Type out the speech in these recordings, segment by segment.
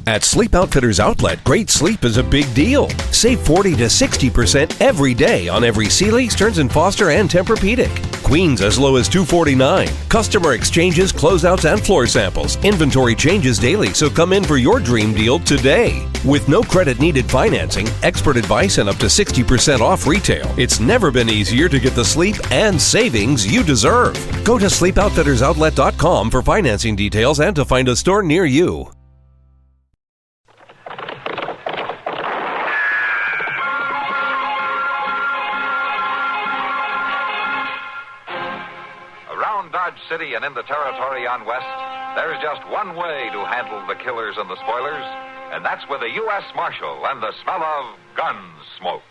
At Sleep Outfitters Outlet, great sleep is a big deal. Save 40 to 60% every day on every Sealy, Stearns & Foster, and Tempur-Pedic. Queens as low as $249. Customer exchanges, closeouts, and floor samples. Inventory changes daily, so come in for your dream deal today. With no credit needed financing, expert advice, and up to 60% off retail, it's never been easier to get the sleep and savings you deserve. Go to sleepoutfittersoutlet.com for financing details and to find a store near you. Dodge City and in the territory on West, there's just one way to handle the killers and the spoilers, and that's with a U.S. Marshal and the smell of Gunsmoke.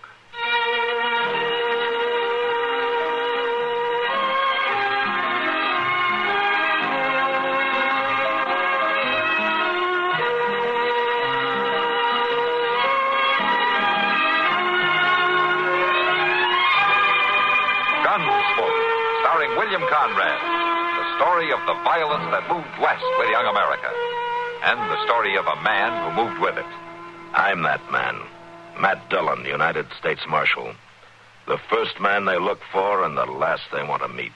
Gunsmoke, starring William Conrad. The story of the violence that moved west with young America. And the story of a man who moved with it. I'm that man. Matt Dillon, United States Marshal. The first man they look for and the last they want to meet.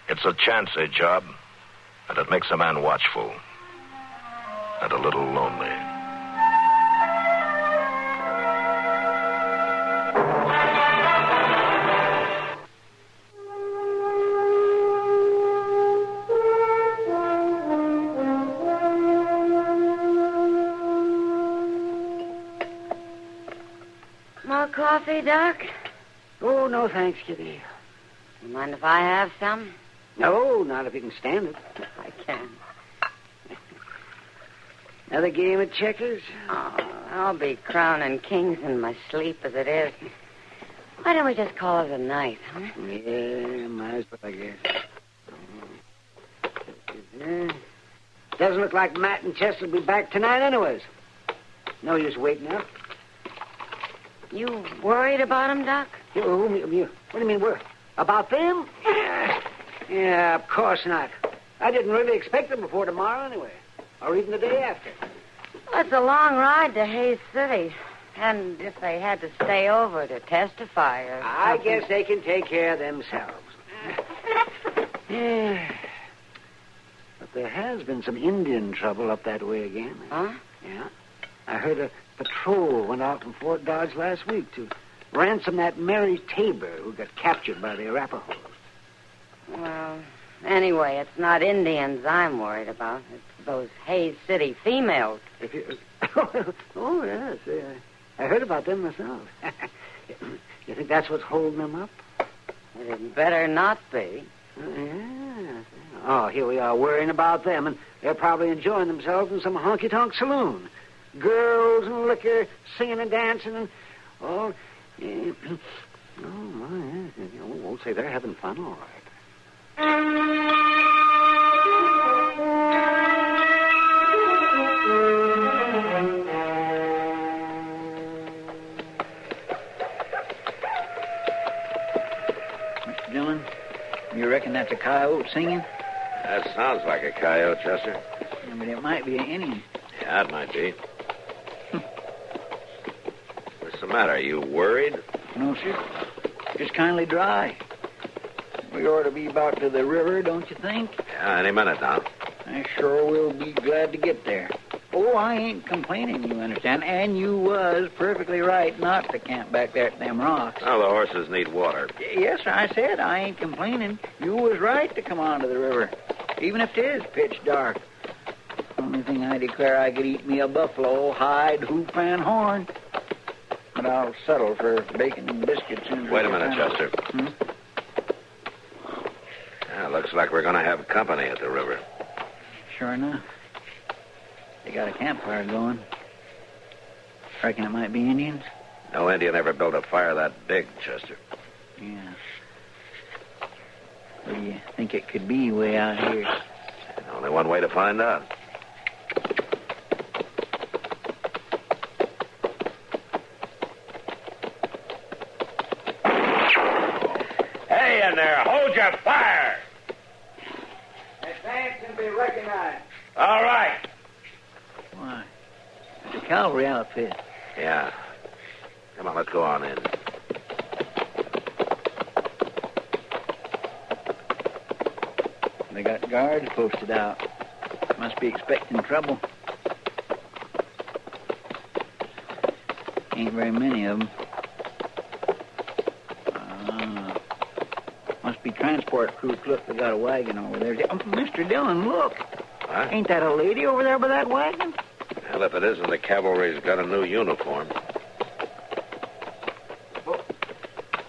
It's a chancy job, and it makes a man watchful. And a little lonely. More coffee, Doc? Oh, no thanks, Kitty. You mind if I have some? No, not if you can stand it. I can. Another game of checkers? Oh, I'll be crowning kings in my sleep as it is. Why don't we just call it a night, huh? Yeah, might as well, I guess. Doesn't look like Matt and Chester will be back tonight anyways. No use waiting up. You worried about him, Doc? What do you mean, worried? About them? Yeah, of course not. I didn't really expect them before tomorrow anyway. Or even the day after. Well, it's a long ride to Hayes City. And if they had to stay over to testify or I something... guess they can take care of themselves. Yeah. But there has been some Indian trouble up that way again. Huh? Yeah. I heard a patrol went out from Fort Dodge last week to ransom that Mary Tabor who got captured by the Arapahoes. Well, anyway, it's not Indians I'm worried about. It's those Hayes City females. Oh, yes. I heard about them myself. You think that's what's holding them up? It had better not be. Yeah. Oh, here we are worrying about them, and they're probably enjoying themselves in some honky-tonk saloon. Girls and liquor, singing and dancing, and... Oh, yeah. Oh, my. Won't say they're having fun, all right. Mr. Dillon, you reckon that's a coyote singing? That sounds like a coyote, Chester. Yeah, but it might be an Indian. Yeah, it might be. What's the matter? Are you worried? No, sir. Just kindly dry. We ought to be about to the river, don't you think? Yeah, any minute now. I sure will be glad to get there. Oh, I ain't complaining, you understand. And you was perfectly right not to camp back there at them rocks. Well, the horses need water. Yes, sir, I said I ain't complaining. You was right to come on to the river, even if it is pitch dark. Only thing I declare I could eat me a buffalo, hide, hoop, and horn. But I'll settle for bacon and biscuits. Wait a minute, Chester. Yeah, looks like we're going to have company at the river. Sure enough. They got a campfire going. Reckon it might be Indians? No Indian ever built a fire that big, Chester. Yeah. What do you think it could be way out here? Only one way to find out. Hey in there, hold your fire! Advance and be recognized. All right. Why, cavalry outfit. Yeah. Come on, let's go on in. They got guards posted out. Must be expecting trouble. Ain't very many of them. Must be transport crew. Look, they got a wagon over there. Oh, Mr. Dillon, look. What? Ain't that a lady over there by that wagon? Well, if it isn't, the cavalry's got a new uniform.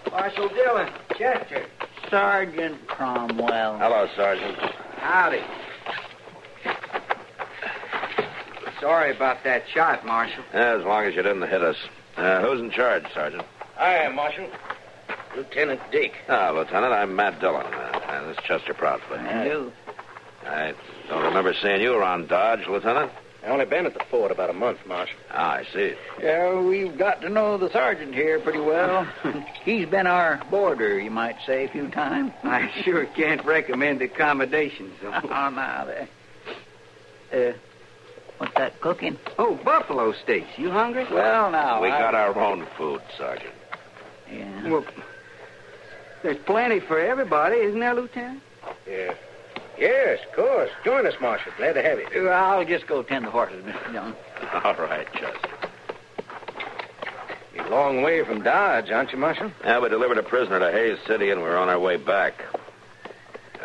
Marshal Dillon, Chester. Sergeant Cromwell. Hello, Sergeant. Howdy. Sorry about that shot, Marshal. As long as you didn't hit us. Who's in charge, Sergeant? I am, Marshal. Lieutenant Dake. Lieutenant, I'm Matt Dillon. This is Chester Proudfoot. I do. I don't remember seeing you around Dodge, Lieutenant. I only been at the fort about a month, Marshal. I see. Yeah, we've got to know the sergeant here pretty well. He's been our boarder, you might say, a few times. I sure can't recommend accommodations, though. Oh, now there. What's that cooking? Oh, buffalo steaks. You hungry? Well, now. We got our own food, Sergeant. Yeah. Well, there's plenty for everybody, isn't there, Lieutenant? Yeah. Yes, of course. Join us, Marshal. Glad to have you. I'll just go tend the horses, Mr. Dillon. All right, Chester. You're a long way from Dodge, aren't you, Marshal? Yeah, we delivered a prisoner to Hayes City, and we're on our way back.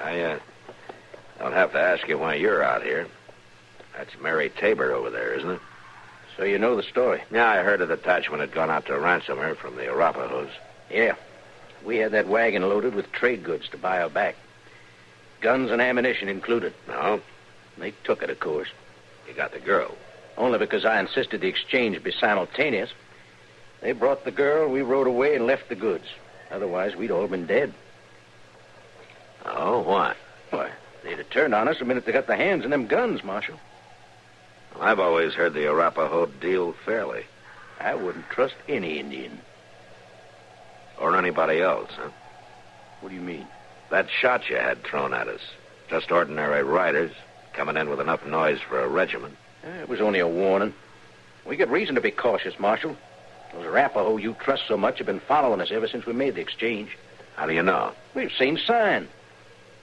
I don't have to ask you why you're out here. That's Mary Tabor over there, isn't it? So you know the story. Yeah, I heard a detachment had gone out to ransom her from the Arapahoes. Yeah. We had that wagon loaded with trade goods to buy her back. Guns and ammunition included. No? They took it, of course. You got the girl. Only because I insisted the exchange be simultaneous. They brought the girl, we rode away and left the goods. Otherwise, we'd all been dead. Oh, why? Why, they'd have turned on us the minute they got their hands on them guns, Marshal. Well, I've always heard the Arapaho deal fairly. I wouldn't trust any Indian. Or anybody else, huh? What do you mean? That shot you had thrown at us. Just ordinary riders, coming in with enough noise for a regiment. It was only a warning. We got reason to be cautious, Marshal. Those Arapaho you trust so much have been following us ever since we made the exchange. How do you know? We've seen sign.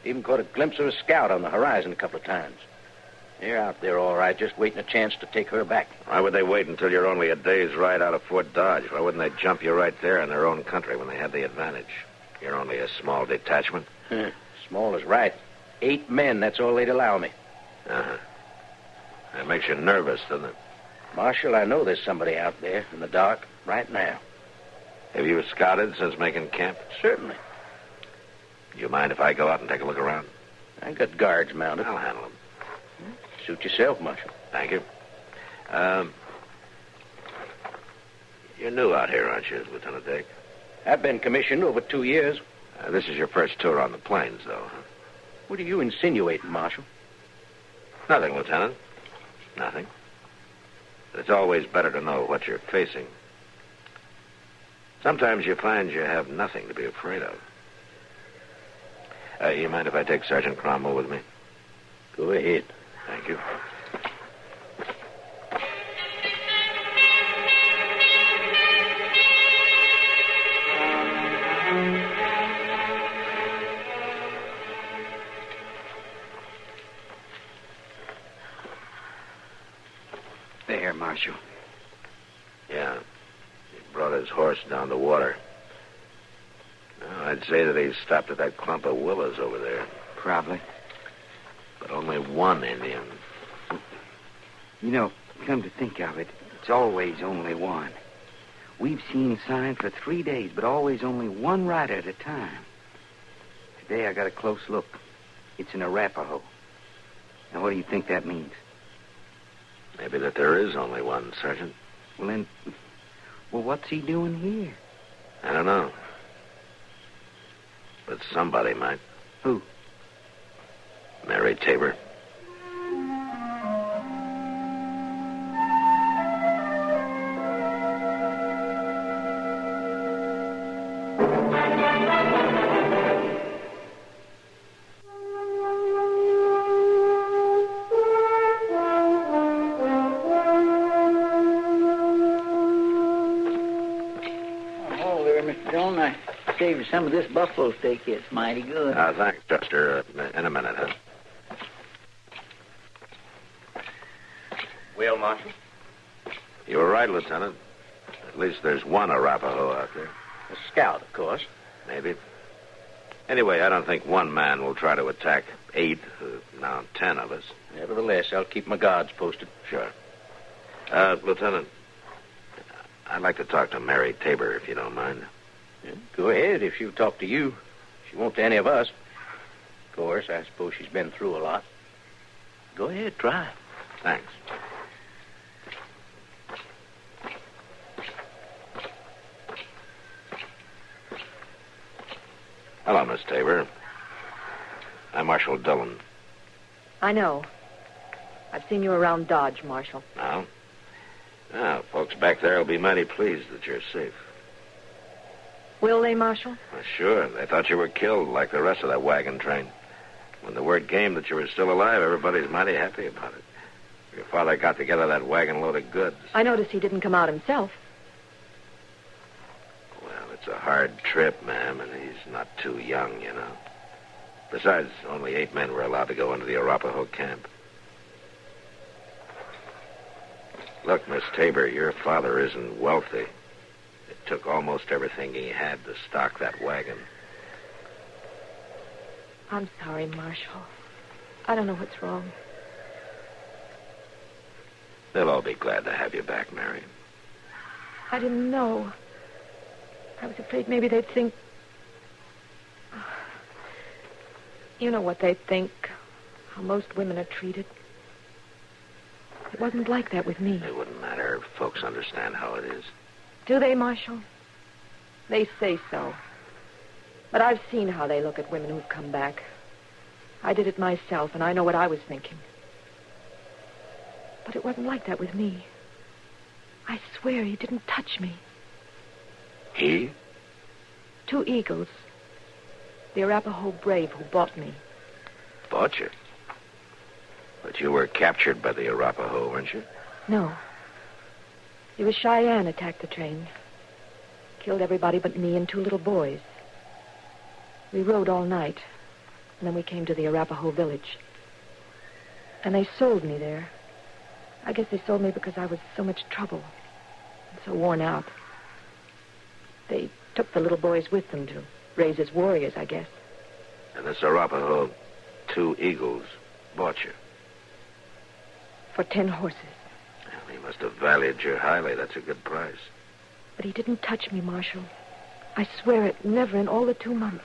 Even caught a glimpse of a scout on the horizon a couple of times. They're out there all right, just waiting a chance to take her back. Why would they wait until you're only a day's ride out of Fort Dodge? Why wouldn't they jump you right there in their own country when they had the advantage? You're only a small detachment. Small is right. 8 men, that's all they'd allow me. Uh-huh. That makes you nervous, doesn't it? Marshal, I know there's somebody out there in the dark right now. Have you scouted since making camp? Certainly. Do you mind if I go out and take a look around? I got guards mounted. I'll handle them. Suit yourself, Marshal. Thank you. You're new out here, aren't you, Lieutenant Dake? I've been commissioned over 2 years. This is your first tour on the plains, though, huh? What are you insinuating, Marshal? Nothing, Lieutenant. Nothing. But it's always better to know what you're facing. Sometimes you find you have nothing to be afraid of. You mind if I take Sergeant Cromwell with me? Go ahead. Thank you. There, Marshal. Yeah. He brought his horse down the water. Well, I'd say that he stopped at that clump of willows over there. Probably. But only one Indian. You know, come to think of it, it's always only one. We've seen sign for 3 days, but always only one rider at a time. Today I got a close look. It's an Arapaho. Now, what do you think that means? Maybe that there is only one, Sergeant. Well, then, what's he doing here? I don't know. But somebody might. Who? Mary Tabor. save you some of this buffalo steak. It's mighty good. Thanks, Chester. In a minute, huh? Well, Marshal? You were right, Lieutenant. At least there's one Arapaho out there. A scout, of course. Maybe. Anyway, I don't think one man will try to attack 8, now 10 of us. Nevertheless, I'll keep my guards posted. Sure. Lieutenant, I'd like to talk to Mary Tabor, if you don't mind. Yeah, go ahead, if she'll talk to you. She won't to any of us. Of course, I suppose she's been through a lot. Go ahead, try. Thanks. Hello, Miss Tabor. I'm Marshal Dillon. I know. I've seen you around Dodge, Marshal. Now? Now, folks back there will be mighty pleased that you're safe. Will they, Marshal? Well, sure. They thought you were killed like the rest of that wagon train. When the word came that you were still alive, everybody's mighty happy about it. Your father got together that wagon load of goods. I noticed he didn't come out himself. Well, it's a hard trip, ma'am, and he's not too young, you know. Besides, only 8 men were allowed to go into the Arapaho camp. Look, Miss Tabor, your father isn't wealthy. It took almost everything he had to stock that wagon. I'm sorry, Marshal. I don't know what's wrong. They'll all be glad to have you back, Mary. I didn't know. I was afraid maybe they'd think... You know what they'd think. How most women are treated. It wasn't like that with me. It wouldn't matter if folks understand how it is. Do they, Marshal? They say so. But I've seen how they look at women who've come back. I did it myself, and I know what I was thinking. But it wasn't like that with me. I swear he didn't touch me. He? 2 eagles. The Arapaho brave who bought me. Bought you? But you were captured by the Arapaho, weren't you? No. It was Cheyenne attacked the train. Killed everybody but me and 2 little boys. We rode all night, and then we came to the Arapaho village. And they sold me there. I guess they sold me because I was so much trouble and so worn out. They took the little boys with them to raise as warriors, I guess. And this Arapaho, 2 eagles, bought you. For 10 horses. Well, he must have valued you highly. That's a good price. But he didn't touch me, Marshal. I swear it, never in all the 2 months.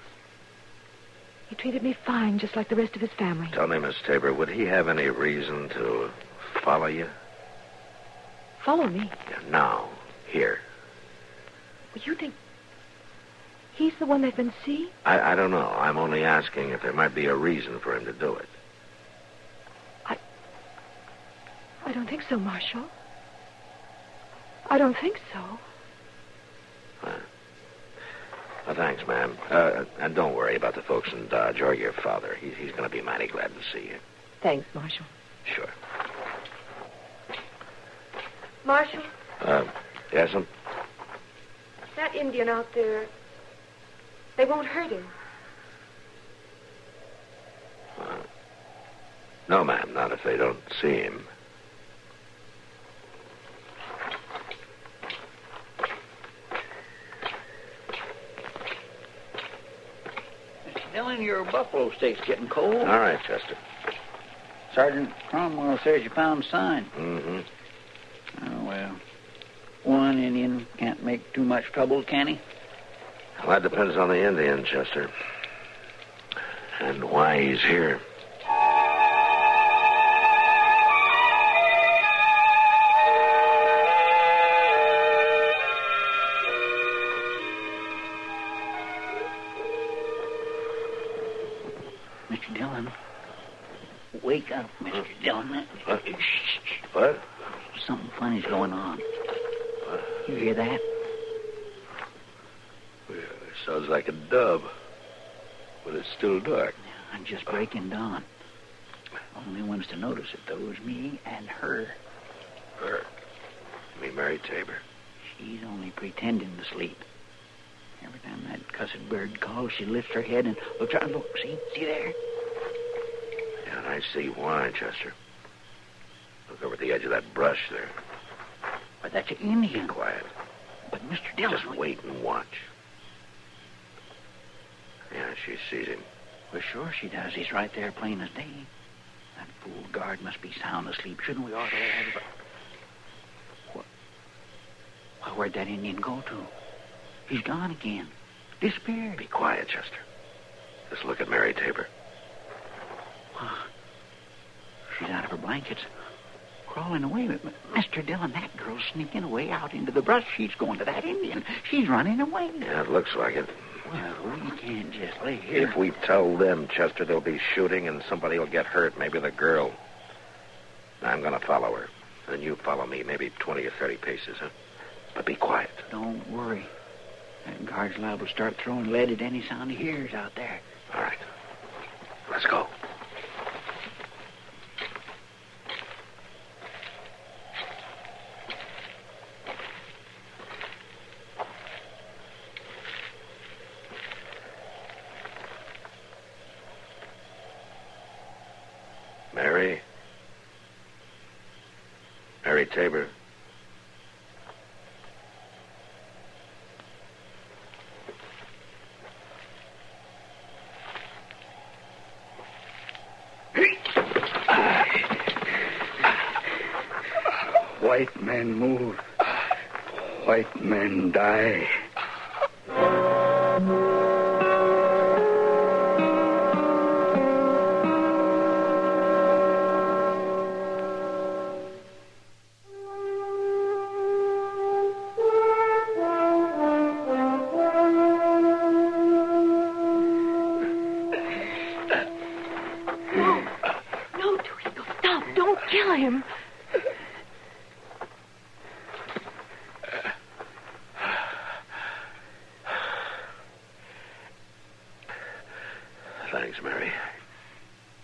He treated me fine, just like the rest of his family. Tell me, Miss Tabor, would he have any reason to follow you? Follow me? Yeah, now, here. Well, you think he's the one they've been seeing? I don't know. I'm only asking if there might be a reason for him to do it. I don't think so, Marshal. I don't think so. Well, thanks, ma'am. And don't worry about the folks in Dodge or your father. He's going to be mighty glad to see you. Thanks, Marshal. Sure. Marshal? Yes, ma'am? That Indian out there, they won't hurt him. No, ma'am, not if they don't see him. Dillon, your buffalo steak's getting cold. All right, Chester. Sergeant Cromwell says you found sign. Mm-hmm. Oh, well. One Indian can't make too much trouble, can he? Well, that depends on the Indian, Chester. And why he's here. Mr. Dillon. Wake up, Mr. Dillon. What? What? Something funny's going on. You hear that? Well, it sounds like a dove. But it's still dark. I'm just breaking dawn. Only ones to notice it, though, is me and her. Her? You mean Mary Tabor? She's only pretending to sleep. Every time that cussed bird calls, she lifts her head and looks out. Look, see there? Yeah, and I see why, Chester. Look over the edge of that brush there. But that's an Indian. Be quiet. But Mr. Dillon... Just wait and watch. Yeah, she sees him. Well, sure she does. He's right there plain as day. That fool guard must be sound asleep. Shouldn't we ought to have... Well, where'd that Indian go to? He's gone again. Disappeared. Be quiet, Chester. Just look at Mary Tabor. She's out of her blankets. Crawling away. Mr. Dillon, that girl's sneaking away out into the brush. She's going to that Indian. She's running away. Yeah, it looks like it. Well, we can't just lay here. If we tell them, Chester, they'll be shooting and somebody will get hurt, maybe the girl. I'm going to follow her. Then you follow me, maybe 20 or 30 paces, huh? But be quiet. Don't worry. That guard's liable to start throwing lead at any sound he hears out there. All right. Let's go. Mary Tabor. White men move. White men die. Thanks, Mary.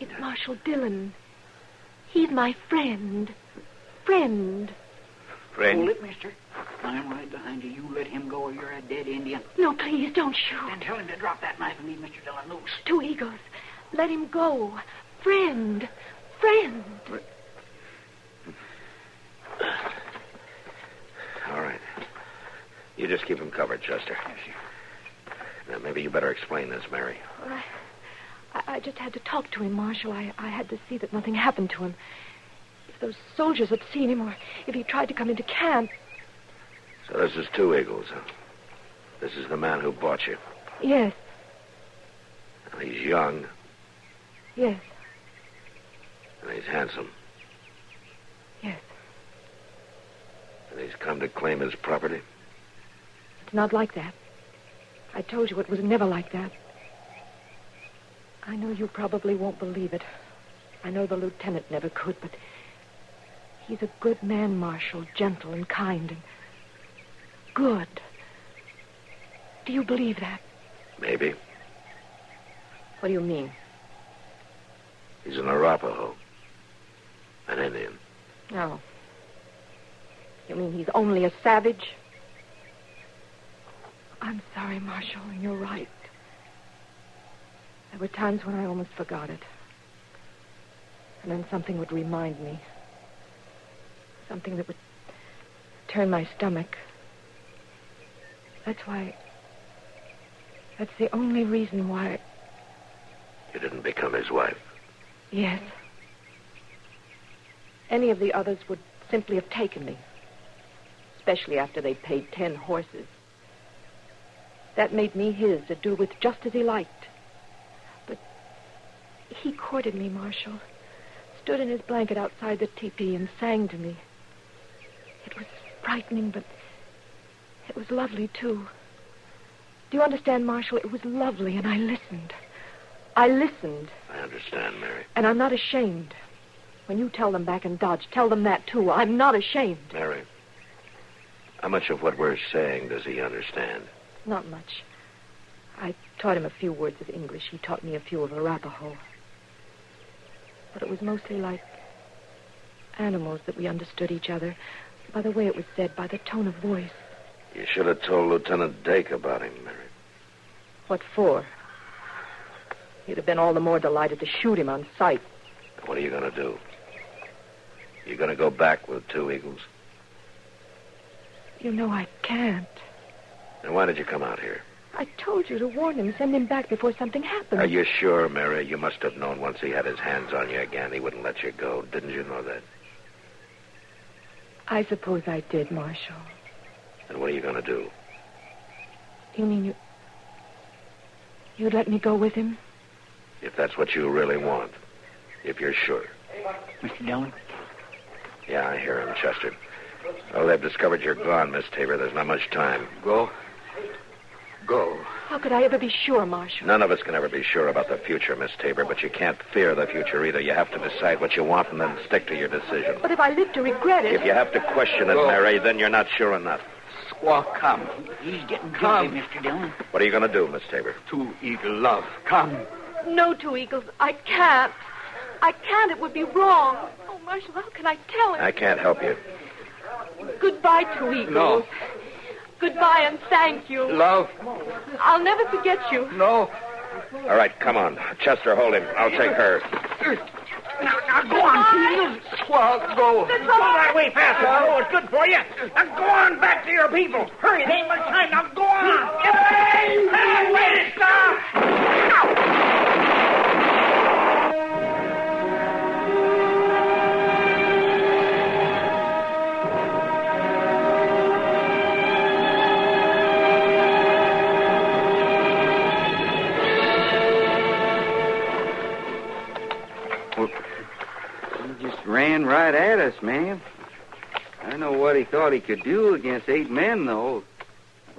It's Marshal Dillon. He's my friend. Friend. Hold it, mister. I'm right behind you. You let him go or you're a dead Indian. No, please, don't shoot. Then tell him to drop that knife and leave Mr. Dillon loose. Two eagles. Let him go. Friend. Friend. All right. You just keep him covered, Chester. Yes, sir. Now, maybe you better explain this, Mary. Well, I just had to talk to him, Marshal. I had to see that nothing happened to him. If those soldiers had seen him, or if he tried to come into camp... So this is two eagles, huh? This is the man who bought you. Yes. And he's young. Yes. And he's handsome. Yes. And he's come to claim his property. It's not like that. I told you it was never like that. I know you probably won't believe it. I know the lieutenant never could, but he's a good man, Marshal, gentle and kind and good. Do you believe that? Maybe. What do you mean? He's an Arapaho. An Indian. No. You mean he's only a savage? I'm sorry, Marshal, and you're right. There were times when I almost forgot it. And then something would remind me. Something that would turn my stomach. That's the only reason why... You didn't become his wife. Yes. Any of the others would simply have taken me. Especially after they paid 10 horses. That made me his to do with just as he liked. But he courted me, Marshal. Stood in his blanket outside the teepee and sang to me. It was frightening, but it was lovely, too. Do you understand, Marshal? It was lovely, and I listened. I listened. I understand, Mary. And I'm not ashamed. When you tell them back in Dodge, tell them that, too. I'm not ashamed. Mary, how much of what we're saying does he understand? Not much. I taught him a few words of English. He taught me a few of Arapaho. But it was mostly like animals that we understood each other, by the way it was said, by the tone of voice. You should have told Lieutenant Dake about him, Mary. What for? He'd have been all the more delighted to shoot him on sight. What are you going to do? You going to go back with 2 eagles? You know I can't. Then why did you come out here? I told you to warn him, send him back before something happens. Are you sure, Mary? You must have known once he had his hands on you again, he wouldn't let you go. Didn't you know that? I suppose I did, Marshal. And what are you going to do? You mean you'd let me go with him? If that's what you really want. If you're sure. Mr. Dillon? Yeah, I hear him, Chester. Well, they've discovered you're gone, Miss Tabor. There's not much time. Go. Go. How could I ever be sure, Marshal? None of us can ever be sure about the future, Miss Tabor, but you can't fear the future either. You have to decide what you want and then stick to your decision. But if I live to regret it... If you have to question it, Go. Mary, then you're not sure enough. Squaw, come. He's getting Come. dizzy, Mr. Dillon. What are you going to do, Miss Tabor? 2 eagle love. Come. No, 2 eagles. I can't. I can't. It would be wrong. Oh, Marshal, how can I tell him? I can't help you. Goodbye, 2 eagles. No. Goodbye and thank you. Love. I'll never forget you. No. All right, come on. Chester, hold him. I'll take her. Now go on, Peter. Squaw, go. Go that way faster. Oh, it's good for you. Now go on back to your people. Hurry, there ain't much time. Now go on. Get away! Hey, wait, stop! Ran right at us, man. I don't know what he thought he could do against 8 men, though.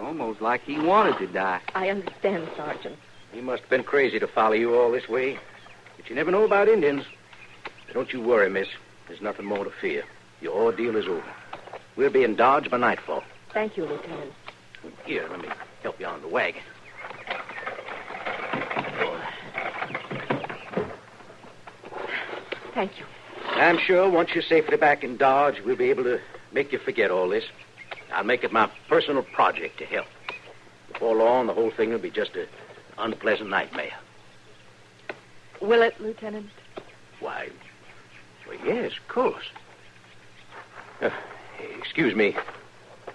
Almost like he wanted to die. I understand, Sergeant. He must have been crazy to follow you all this way. But you never know about Indians. Don't you worry, miss. There's nothing more to fear. Your ordeal is over. We'll be in Dodge by nightfall. Thank you, Lieutenant. Here, let me help you on the wagon. Thank you. I'm sure once you're safely back in Dodge, we'll be able to make you forget all this. I'll make it my personal project to help. Before long, the whole thing will be just an unpleasant nightmare. Will it, Lieutenant? Why, well, yes, of course. Excuse me.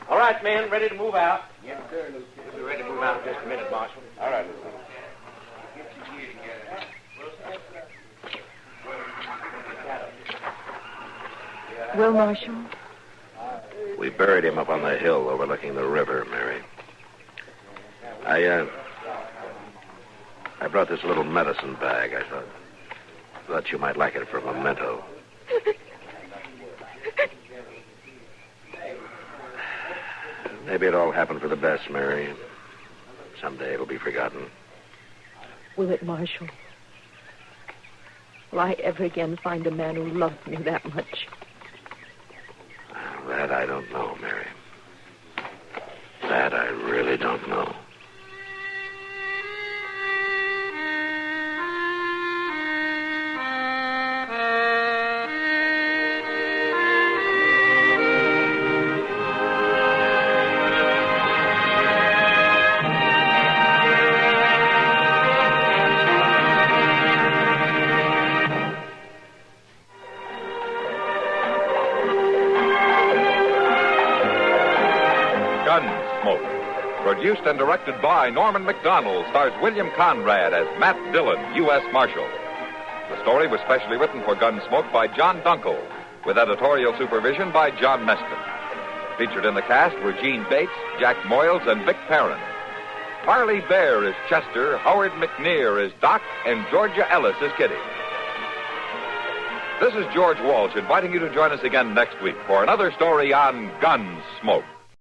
All right, men, ready to move out? Yes, sir, Lieutenant. We'll be ready to move out in just a minute, Marshal. All right, Lieutenant. Will, Marshal? We buried him up on the hill overlooking the river, Mary. I brought this little medicine bag. I thought you might like it for a memento. Maybe it all happened for the best, Mary. Someday it'll be forgotten. Will it, Marshal? Will I ever again find a man who loved me that much? That I don't know, Mary. That I really don't know. Gunsmoke. Produced and directed by Norman Macdonnell, stars William Conrad as Matt Dillon, U.S. Marshal. The story was specially written for Gunsmoke by John Dunkel, with editorial supervision by John Meston. Featured in the cast were Gene Bates, Jack Moyles, and Vic Perrin. Harley Bear is Chester, Howard McNear is Doc, and Georgia Ellis is Kitty. This is George Walsh inviting you to join us again next week for another story on Gunsmoke.